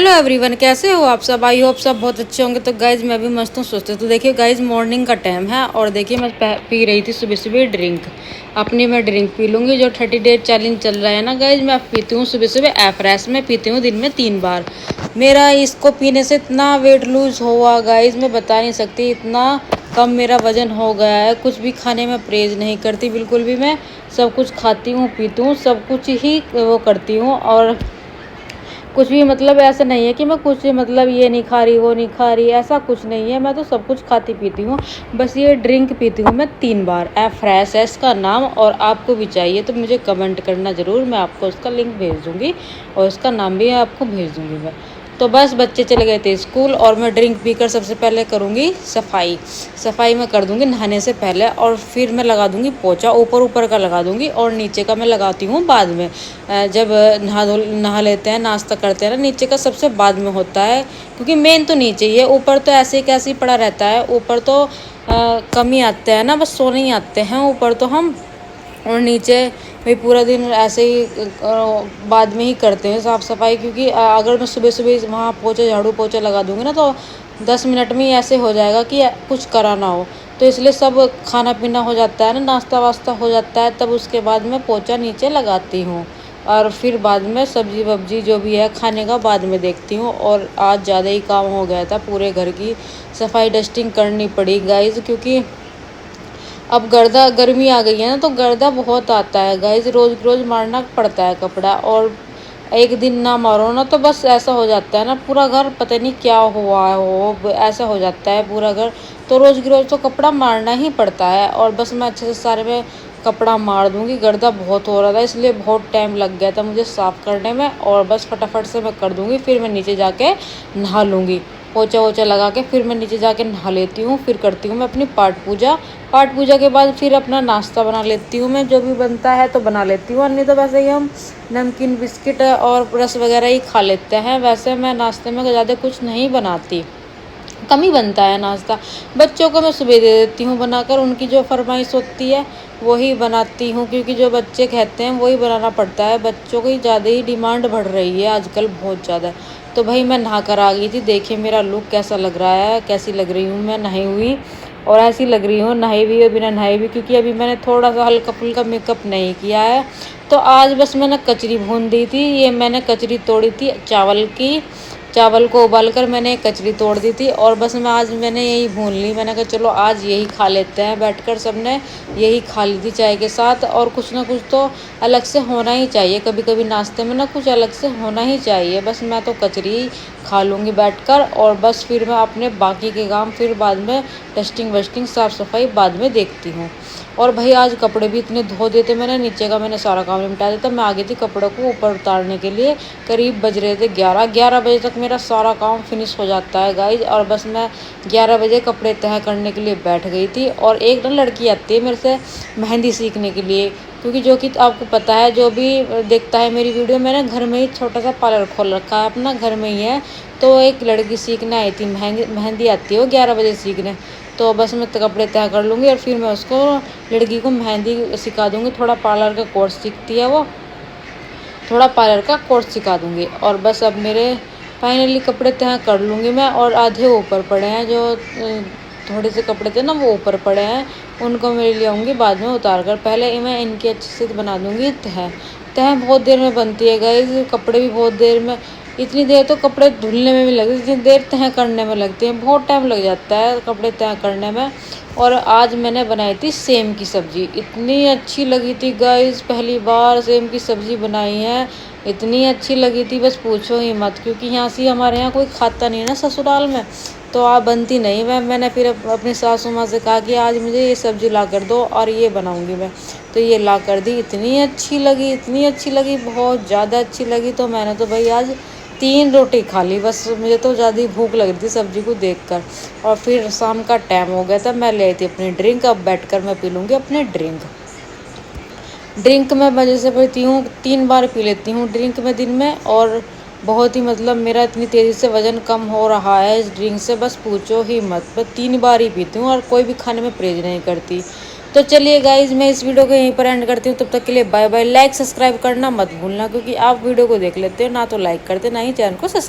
Hello everyone, कैसे हो आप सब। आई होप सब बहुत अच्छे होंगे। तो गाइज मैं भी मस्त हूँ, सोचते तो देखिए गाइज मॉर्निंग का टाइम है और देखिए मैं पी रही थी सुबह सुबह ड्रिंक। अपनी मैं ड्रिंक पी लूँगी जो 30 डेज चैलेंज चल रहा है ना गाइज। मैं पीती हूँ सुबह सुबह एफ्रेश में, पीती हूँ दिन में 3 बार। मेरा इसको पीने से इतना वेट लूज हुआ गाइज, मैं बता नहीं सकती। इतना कम मेरा वजन हो गया है। कुछ भी खाने में परहेज नहीं करती बिल्कुल भी। मैं सब कुछ खाती हूँ, पीती हूँ, सब कुछ ही वो करती हूँ। और कुछ भी मतलब ऐसा नहीं है कि मैं कुछ मतलब ये नहीं खा रही वो नहीं खा रही, ऐसा कुछ नहीं है। मैं तो सब कुछ खाती पीती हूँ। बस ये ड्रिंक पीती हूँ मैं 3 बार। फ्रेश है इसका नाम। और आपको भी चाहिए तो मुझे कमेंट करना ज़रूर, मैं आपको उसका लिंक भेज दूँगी और उसका नाम भी आपको भेज दूँगी मैं। तो बस बच्चे चले गए थे स्कूल और मैं ड्रिंक पीकर सबसे पहले करूँगी सफाई। सफाई मैं कर दूँगी नहाने से पहले और फिर मैं लगा दूँगी पोछा। ऊपर ऊपर का लगा दूँगी और नीचे का मैं लगाती हूँ बाद में। जब नहा लेते हैं, नाश्ता करते हैं ना, नीचे का सबसे बाद में होता है क्योंकि मेन तो नीचे ही है। ऊपर तो ऐसे ही कैसे ही पड़ा रहता है। ऊपर तो कम ही आते हैं ना, बस सोने ही आते हैं ऊपर तो हम। और नीचे भाई पूरा दिन ऐसे ही बाद में ही करते हैं साफ़ सफाई। क्योंकि अगर मैं सुबह सुबह वहाँ पोछा झाड़ू पोछा लगा दूँगी ना तो 10 मिनट में ही ऐसे हो जाएगा कि कुछ करा ना हो। तो इसलिए सब खाना पीना हो जाता है ना, नाश्ता वास्ता हो जाता है, तब उसके बाद मैं पोछा नीचे लगाती हूँ। और फिर बाद में सब्जी वब्जी जो भी है खाने का बाद में देखती हूँ। और आज ज़्यादा ही काम हो गया था, पूरे घर की सफाई डस्टिंग करनी पड़ी गाइज। क्योंकि अब गर्मी आ गई है ना, तो गर्दा बहुत आता है गाइज। रोज़ रोज़ मारना पड़ता है कपड़ा। और एक दिन ना मारो ना तो बस ऐसा हो जाता है ना, पूरा घर पता नहीं क्या हुआ हो, ऐसा हो जाता है पूरा घर। तो रोज़ की रोज़ तो कपड़ा मारना ही पड़ता है। और बस मैं अच्छे से सारे में कपड़ा मार दूंगी। गर्दा बहुत हो रहा था इसलिए बहुत टाइम लग गया था मुझे साफ़ करने में। और बस फटाफट से मैं कर दूंगी, फिर मैं नीचे जाके नहा लूँगी। पोछा वोछा लगा के फिर मैं नीचे जाके नहा लेती हूँ। फिर करती हूँ मैं अपनी पाठ पूजा। पाठ पूजा के बाद फिर अपना नाश्ता बना लेती हूँ मैं, जो भी बनता है तो बना लेती हूँ। नहीं तो वैसे ही हम नमकीन बिस्किट और रस वगैरह ही खा लेते हैं। वैसे मैं नाश्ते में ज़्यादा कुछ नहीं बनाती, कम ही बनता है नाश्ता। बच्चों को मैं सुबह दे देती हूँ बनाकर, उनकी जो फरमाइश होती है वही बनाती हूँ। क्योंकि जो बच्चे कहते हैं वही बनाना पड़ता है। बच्चों की ज़्यादा ही डिमांड बढ़ रही है आजकल, बहुत ज़्यादा। तो भाई मैं नहा कर आ गई थी। देखिए मेरा लुक कैसा लग रहा है, कैसी लग रही हूँ मैं नहाई हुई। और ऐसी लग रही हूँ नहाई हुई और बिना नहाई हुई, क्योंकि अभी मैंने थोड़ा सा हल्का फुल्का मेकअप नहीं किया है। तो आज बस मैंने कचरी भून दी थी। ये मैंने कचरी तोड़ी थी चावल की। चावल को उबालकर मैंने कचरी तोड़ दी थी और बस मैंने यही भून ली। मैंने कहा चलो आज यही खा लेते हैं बैठकर, सबने यही खा ली थी चाय के साथ। और कुछ ना कुछ तो अलग से होना ही चाहिए, कभी कभी नाश्ते में ना कुछ अलग से होना ही चाहिए। बस मैं तो कचरी खा लूँगी बैठकर और बस फिर मैं अपने बाकी के काम फिर बाद में डस्टिंग वस्टिंग साफ़ सफाई बाद में देखती हूँ। और भाई आज कपड़े भी इतने धो देते मैंने, नीचे का मैंने सारा काम निपटा दिया था। मैं आ गई थी कपड़ों को ऊपर उतारने के लिए। करीब बज रहे थे 11 बजे तक मेरा सारा काम फिनिश हो जाता है गाइज। और बस मैं 11 बजे कपड़े तह करने के लिए बैठ गई थी। और एक ना लड़की आती है मेरे से मेहंदी सीखने के लिए, क्योंकि जो कि आपको पता है, जो भी देखता है मेरी वीडियो, मैंने घर में ही छोटा सा पार्लर खोल रखा है अपना, घर में ही है। तो एक लड़की सीखने आई थी, मेहंदी आती है वो 11 बजे सीखने। तो बस मैं कपड़े तय कर लूँगी और फिर मैं उसको लड़की को मेहंदी सिखा दूँगी। थोड़ा पार्लर का कोर्स सीखती है वो, थोड़ा पार्लर का कोर्स सिखा दूँगी। और बस अब मेरे फाइनली कपड़े तय कर लूँगी मैं। और आधे ऊपर पड़े हैं, जो थोड़े से कपड़े थे ना वो ऊपर पड़े हैं, उनको मैं ले आऊँगी बाद में उतार कर। पहले मैं इनकी अच्छे से बना दूँगी तह। तह बहुत देर में बनती है गाइस, कपड़े भी बहुत देर में, इतनी देर तो कपड़े धुलने में भी लगती है जितनी देर तह करने में लगती है। बहुत टाइम लग जाता है कपड़े तह करने में। और आज मैंने बनाई थी सेम की सब्ज़ी, इतनी अच्छी लगी थी गाइस, पहली बार सेम की सब्ज़ी बनाई है, इतनी अच्छी लगी थी बस पूछो ही मत। क्योंकि यहाँ से हमारे यहाँ कोई खाता नहीं है ना ससुराल में, तो आप बनती नहीं। मैंने फिर अपनी सासू माँ से कहा कि आज मुझे ये सब्ज़ी ला कर दो और ये बनाऊँगी मैं। तो ये ला कर दी, इतनी अच्छी लगी, इतनी अच्छी लगी, बहुत ज़्यादा अच्छी लगी। तो मैंने तो भाई आज 3 रोटी खा ली बस, मुझे तो ज़्यादा ही भूख लग रही थी सब्ज़ी को देखकर। और फिर शाम का टाइम हो गया था, मैं ले आई थी अपनी ड्रिंक। अब बैठकर मैं पी लूँगी अपनी ड्रिंक। ड्रिंक मैं जैसे पीती हूँ 3 बार पी लेती हूँ ड्रिंक में दिन में। और बहुत ही मतलब मेरा इतनी तेज़ी से वज़न कम हो रहा है इस ड्रिंक से, बस पूछो ही मत। मैं 3 बार ही पीती हूँ और कोई भी खाने में परहेज नहीं करती। तो चलिए गाइज मैं इस वीडियो को यहीं पर एंड करती हूँ। तब तक के लिए बाय बाय। लाइक सब्सक्राइब करना मत भूलना, क्योंकि आप वीडियो को देख लेते हो ना तो लाइक करते ना ही चैनल को सब्सक्राइब।